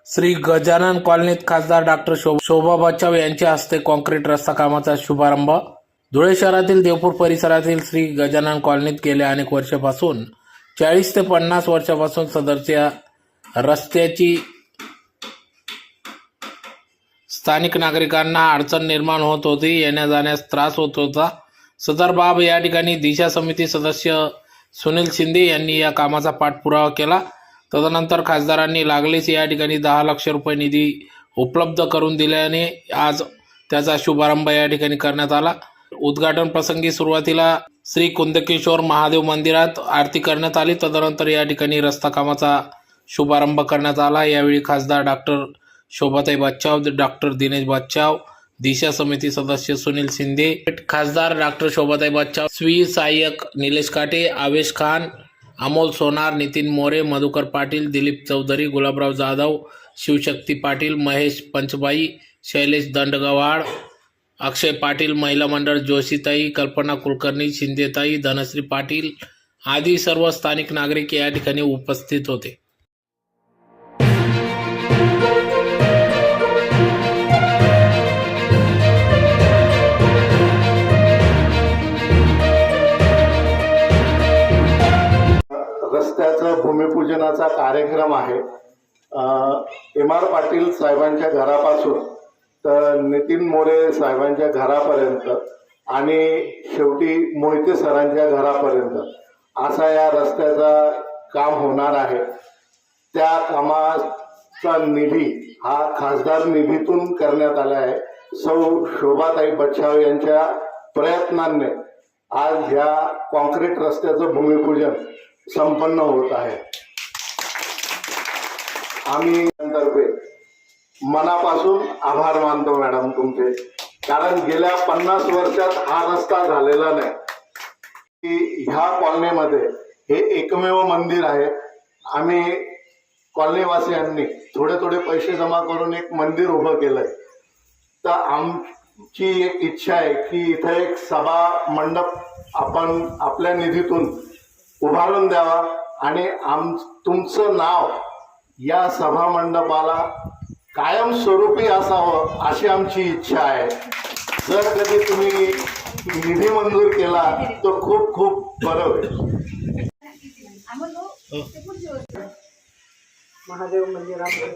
श्री गजानन कॉलनीत खासदार डॉक्टर शोभा बच्छाव यांच्या हस्ते कॉन्क्रीट रस्ता कामाचा शुभारंभ। धुळे शहरातील देवपूर परिसरातील श्री गजानन कॉलनीत गेल्या अनेक वर्षापासून 40 ते 50 वर्षापासून सदरच्या रस्त्याची स्थानिक नागरिकांना अडचण निर्माण होत होती, येण्या जाण्यास त्रास होत होता। सदर बाब या ठिकाणी दिशा समिती सदस्य सुनील शिंदे यांनी या कामाचा पाठपुरावा केला। तदनंतर खासदारांनी लागलीच या ठिकाणी 10 लाख रुपये निधी उपलब्ध करून दिल्याने आज त्याचा शुभारंभ या ठिकाणी करण्यात आला। उद्घाटन प्रसंगी सुरुवातीला श्री कुंदकेश्वर महादेव मंदिरात आरती करण्यात आली। तदनंतर या ठिकाणी रस्ता कामाचा शुभारंभ करण्यात आला। यावेळी खासदार डॉक्टर शोभाताई बच्छाव, डॉक्टर दिनेश बच्छाव, दिशा समिती सदस्य सुनील शिंदे, खासदार डॉक्टर शोभाताई बच्छाव, स्वी सहाय्यक निलेश काटे, आवेश खान, अमोल सोनार, नितीन मोरे, मधुकर पाटील, दिलीप चौधरी, गुलाबराव जाधव, शिवशक्ती पाटील, महेश पंचबाई, शैलेश दंडगवाड, अक्षय पाटील, महिला मंडळ जोशीताई, कल्पना कुलकर्णी, शिंदेताई, धनश्री पाटील आदी सर्व स्थानिक नागरिक या ठिकाणी उपस्थित होते। रस्त्याचं भूमिपूजनाचा कार्यक्रम आहे। एम.आर. पाटील साहेबांच्या घरापासून तर नितीन मोरे साहेबांच्या घरापर्यंत आणि शेवटी मोहिते सरांच्या घरापर्यंत असा या रस्त्याचा काम होणार आहे। त्या कामाचा निधी हा खासदार निधीतून करण्यात आला आहे। सौ शोभाताई बच्छाव यांच्या प्रयत्नांनी आज या कॉन्क्रीट रस्त्याचं भूमिपूजन संपन्न होत आहे। आम्ही तर्फे मनापासून आभार मानतो मॅडम तुमचे, कारण गेल्या 50 वर्षात हा रस्ता झालेला नाही की ह्या कॉलनीमध्ये हे एकमेव मंदिर आहे। आम्ही कॉलनीवासियांनी थोडे पैसे जमा करून एक मंदिर उभं केलंय। तर आमची एक इच्छा आहे की इथे एक सभा मंडप आपण आपल्या निधीतून उभारून द्यावा आणि तुमचं नाव या सभा मंडपाला कायमस्वरूपी असावं अशी आमची इच्छा आहे। जर कधी तुम्ही निधी मंजूर केला तर खूप खूप बरं होईल। महादेव मंदिरामध्ये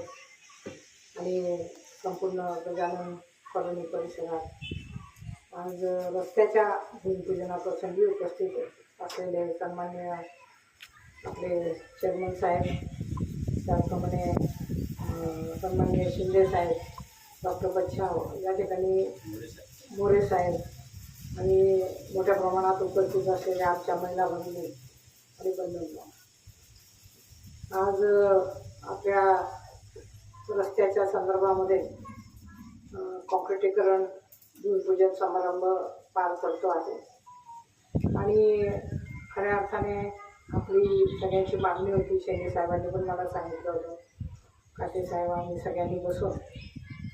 आणि संपूर्ण गजानन कॉलनी परिसरात आज रस्त्याच्या भूमिपूजनाप्रसंगी उपस्थित असलेले सन्माननीय आपले चेअरमन साहेब, त्याचप्रमाणे सन्माननीय शिंदे साहेब, डॉक्टर बच्छाव, या ठिकाणी मोरे साहेब आणि मोठ्या प्रमाणात उपस्थित असलेल्या आमच्या महिला भगिनी आणि बंधूंनो, आज आपल्या रस्त्याच्या संदर्भामध्ये कॉन्क्रिटीकरण भूमिपूजन समारंभ पार पडतो आहे आणि खऱ्या अर्थाने आपली सगळ्यांची मागणी होती। शिंदे साहेबांनी पण मला सांगितलं होतं, काटे साहेब आम्ही सगळ्यांनी बसून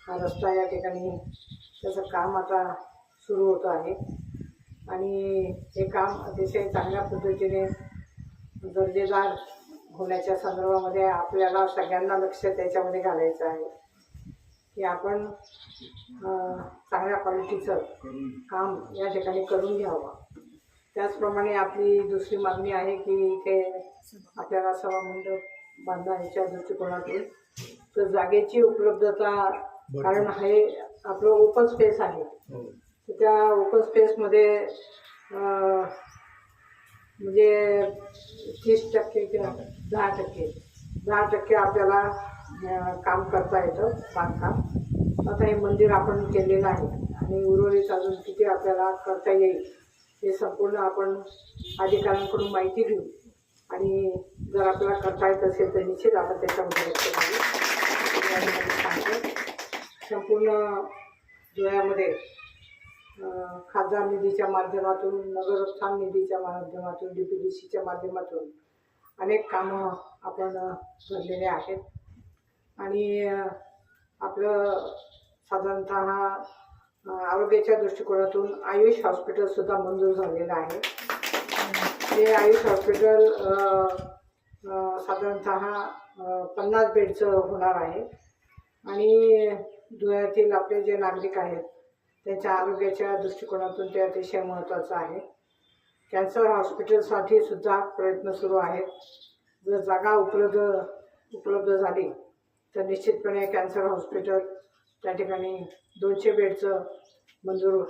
हा रस्ता या ठिकाणी त्याचं काम आता सुरू होतं आहे आणि हे काम अतिशय चांगल्या पद्धतीने दर्जेदार होण्याच्या संदर्भामध्ये आपल्याला सगळ्यांना लक्ष त्याच्यामध्ये घालायचं आहे की आपण चांगल्या क्वालिटीचं काम या ठिकाणी करून घ्यावं। त्याचप्रमाणे आपली दुसरी मागणी आहे की इथे आपल्याला सभा मंडप बांधण्याच्या दृष्टिकोनातून तर जागेची उपलब्धता, कारण हे आपलं ओपन स्पेस आहे, तर त्या ओपन स्पेसमध्ये म्हणजे 30% किंवा 10% आपल्याला काम करता येतं बांधकाम। आता हे मंदिर आपण केलेलं आहे आणि उर्वरित अजून किती आपल्याला करता येईल हे संपूर्ण आपण अधिकाऱ्यांकडून माहिती घेऊ आणि जर आपल्याला करता येत असेल तर निश्चित आपण त्याच्यामध्ये लक्ष घालू। संपूर्ण धुळ्यामध्ये खासदार निधीच्या माध्यमातून, नगरोत्थान निधीच्या माध्यमातून, DPDCच्या माध्यमातून अनेक कामं आपण धरलेले आहेत आणि आपलं साधारणतः आरोग्याच्या दृष्टिकोनातून आयुष हॉस्पिटलसुद्धा मंजूर झालेलं आहे। हे आयुष हॉस्पिटल साधारणतः 50 बेडचं होणार आहे आणि धुळ्यातील आपले जे नागरिक आहेत त्यांच्या आरोग्याच्या दृष्टिकोनातून ते अतिशय महत्त्वाचं आहे. कॅन्सर हॉस्पिटलसाठी सुद्धा प्रयत्न सुरू आहेत. जर जागा उपलब्ध झाली तर निश्चितपणे कॅन्सर हॉस्पिटल त्या ठिकाणी 200 बेडचं मंजूर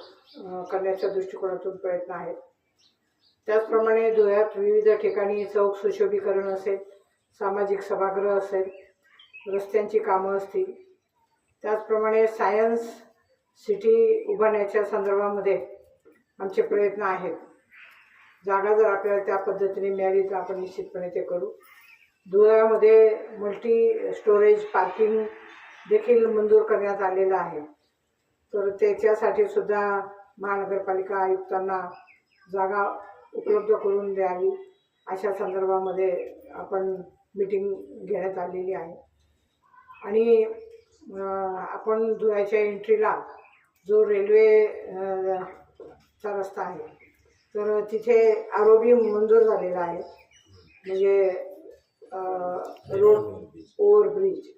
करण्याच्या दृष्टिकोनातून प्रयत्न आहेत. त्याचप्रमाणे धुळ्यात विविध ठिकाणी चौक सुशोभीकरण असेल, सामाजिक सभागृह असेल, रस्त्यांची कामं असतील, त्याचप्रमाणे सायन्स सिटी उभारण्याच्या संदर्भामध्ये आमचे प्रयत्न आहेत. जागा जर आपल्याला त्या पद्धतीने मिळाली तर आपण निश्चितपणे ते करू. धुळ्यामध्ये मल्टी स्टोरेज पार्किंग देखील मंजूर करण्यात आलेलं आहे. तर त्याच्यासाठी सुद्धा महानगरपालिका आयुक्तांना जागा उपलब्ध करून द्यावी अशा संदर्भामध्ये आपण मीटिंग घेण्यात आलेली आहे. आणि आपण धुळ्याच्या एंट्रीला जो रेल्वे चा रस्ता आहे तर तिथे आरोबी मंजूर झालेला आहे. म्हणजे road overbridge,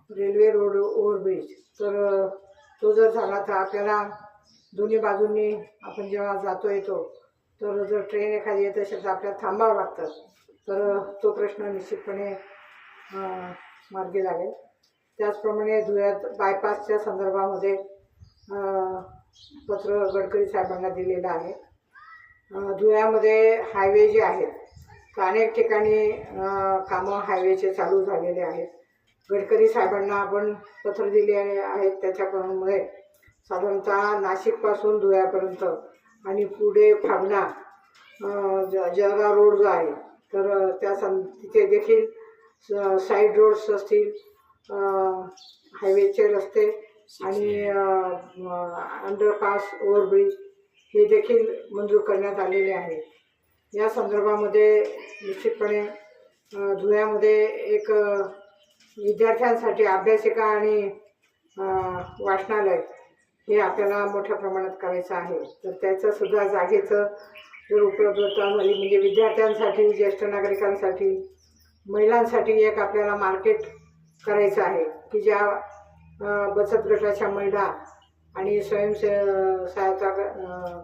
railway road overbridge. तर तो जर झाला तर आपल्याला दोन्ही बाजूंनी आपण जेव्हा जातो येतो तर जर ट्रेन एखादी येत असेल तर आपल्याला थांबावं लागतं. तर तो प्रश्न निश्चितपणे मार्गी लागेल. त्याचप्रमाणे धुळ्यात बायपासच्या संदर्भामध्ये पत्र गडकरी साहेबांना दिलेलं आहे. धुळ्यामध्ये हायवे जे आहेत तर अनेक ठिकाणी कामं हायवेचे चालू झालेले आहेत. गडकरी साहेबांना आपण पत्र दिले आहेत. त्याच्यामुळे साधारणतः नाशिकपासून धुळ्यापर्यंत आणि पुढे फागणा जळगाव रोड जो आहे तर तिथे देखील साईड रोड्स असतील, हायवेचे रस्ते आणि अंडरपास ओव्हरब्रिज हे देखील मंजूर करण्यात आलेले आहे. या संदर्भामध्ये निश्चितपणे धुळ्यामध्ये एक विद्यार्थ्यांसाठी अभ्यासिका आणि वाचनालय हे आपल्याला मोठ्या प्रमाणात करायचं आहे. तर त्याचंसुद्धा जागेचं जर उपलब्धता झाली म्हणजे विद्यार्थ्यांसाठी, ज्येष्ठ नागरिकांसाठी, महिलांसाठी एक आपल्याला मार्केट करायचं आहे की ज्या बचत गटाच्या महिला आणि सहायता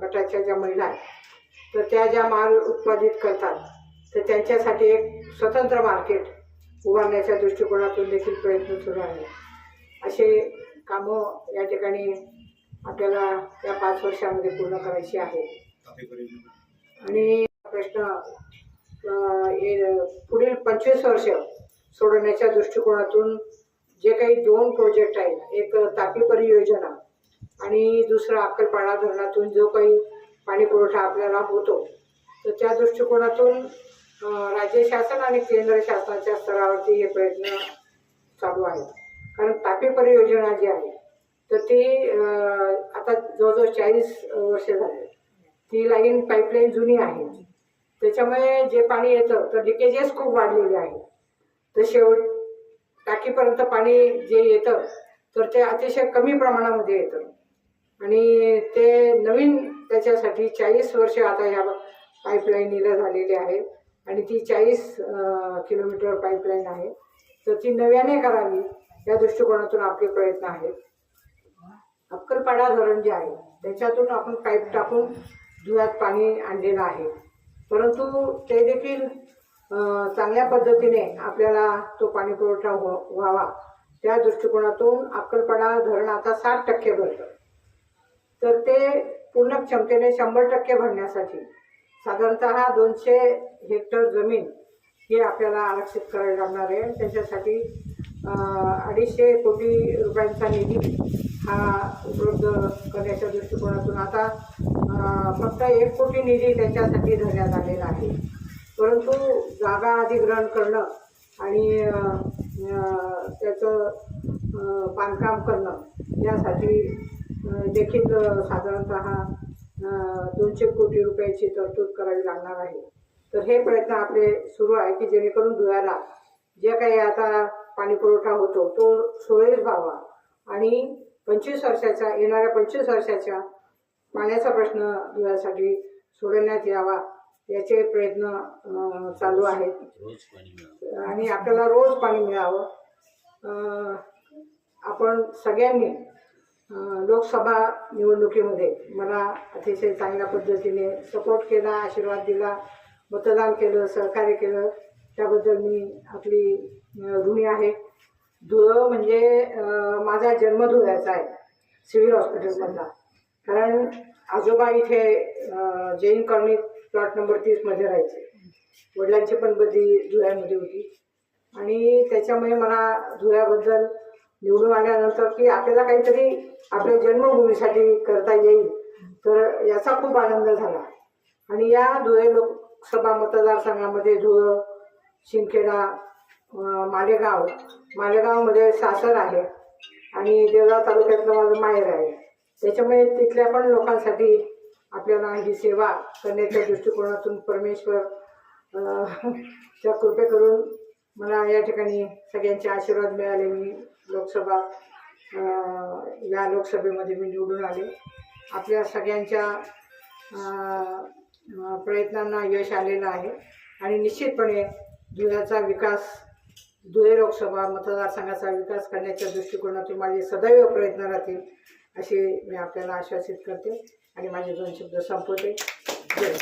गटाच्या ज्या महिला आहेत तर त्या ज्या माल उत्पादित करतात तर त्यांच्यासाठी एक स्वतंत्र मार्केट उभारण्याच्या दृष्टिकोनातून देखील प्रयत्न सुरू आहे. असे कामं या ठिकाणी आपल्याला या 5 वर्षामध्ये पूर्ण करायची आहे. आणि प्रश्न पुढील 25 वर्ष सोडवण्याच्या दृष्टिकोनातून जे काही 2 प्रोजेक्ट आहेत, एक तापी परियोजना आणि दुसरा अक्कलपाडा धरणातून जो काही पाणी पुरवठा आपल्याला होतो तर त्या दृष्टिकोनातून राज्य शासन आणि केंद्र शासनाच्या स्तरावरती हे प्रयत्न चालू आहेत. कारण तापी परियोजना जी आहे तर ती आता जवळजवळ 40 वर्ष झाले. ती लाईन पाईपलाईन जुनी आहे. त्याच्यामुळे जे पाणी येतं तर लिकेजेस खूप वाढलेले आहेत. तर शेवट टाकीपर्यंत पाणी जे येतं तर ते अतिशय कमी प्रमाणामध्ये येतं आणि ते नवीन त्याच्यासाठी 40 वर्ष आता ह्या पाईपलाईनीला झालेले आहेत आणि ती 40 किलोमीटर पाईपलाईन आहे. तर ती नव्याने करावी या दृष्टिकोनातून आपले प्रयत्न आहेत. अक्कलपाडा धरण जे आहे त्याच्यातून आपण पाईप टाकून धुळ्यात पाणी आणलेलं आहे. परंतु ते देखील चांगल्या पद्धतीने आपल्याला तो पाणी पुरवठा व्हावा त्या दृष्टिकोनातून अक्कलपाडा धरण आता 60% भरतं. तर ते पूर्ण क्षमतेने 100% भरण्यासाठी साधारणतः 200 हेक्टर जमीन ही आपल्याला आरक्षित करावी लागणार आहे. त्याच्यासाठी 250 कोटी रुपयांचा निधी हा उपलब्ध करण्याच्या दृष्टिकोनातून आता फक्त 1 कोटी निधी त्याच्यासाठी धरण्यात आलेला आहे. परंतु जागा अधिग्रहण करणं आणि त्याचं बांधकाम करणं यासाठी देखील साधारणतः 200 कोटी रुपयाची तरतूद करावी लागणार आहे. तर हे प्रयत्न आपले सुरू आहे की जेणेकरून धुळ्याला जे काही आता पाणी पुरवठा होतो तो सुरळीत व्हावा आणि येणाऱ्या 25 वर्षाच्या पाण्याचा प्रश्न धुळ्यासाठी सोडवण्यात यावा याचे प्रयत्न चालू आहेत आणि आपल्याला रोज पाणी मिळावं. आपण सगळ्यांनी लोकसभा निवडणुकीमध्ये मला अतिशय चांगल्या पद्धतीने सपोर्ट केला, आशीर्वाद दिला, मतदान केलं, सहकार्य केलं, त्याबद्दल मी आपली ऋणी आहे. धुळं म्हणजे माझा जन्म धुळ्याचा आहे, सिव्हिल हॉस्पिटलमधला. कारण आजोबा इथे जैन कॉलनी प्लॉट नंबर 30मध्ये राहायचे. वडिलांची पण बदली धुळ्यामध्ये होती आणि त्याच्यामुळे मला धुळ्याबद्दल निवडून आल्यानंतर की आपल्याला काहीतरी आपल्या जन्मभूमीसाठी करता येईल तर याचा खूप आनंद झाला. आणि या धुळे लोकसभा मतदारसंघामध्ये धुळं, शिंदखेडा, मालेगावमध्ये सासर आहे आणि देवळा तालुक्यातलं माझं माहेर आहे. त्याच्यामुळे तिथल्या पण लोकांसाठी आपल्याला ही सेवा करण्याच्या दृष्टिकोनातून परमेश्वर च्या कृपे करून मला या ठिकाणी सगळ्यांचे आशीर्वाद मिळाले. मी या लोकसभेमध्ये मी निवडून आले. आपल्या सगळ्यांच्या प्रयत्नांना यश आलेलं आहे आणि निश्चितपणे धुळ्याचा विकास, धुळे लोकसभा मतदारसंघाचा विकास करण्याच्या दृष्टिकोनातून माझे सदैव प्रयत्न राहतील असे मी आपल्याला आश्वासित करते आणि माझे 2 शब्द संपवते. जय.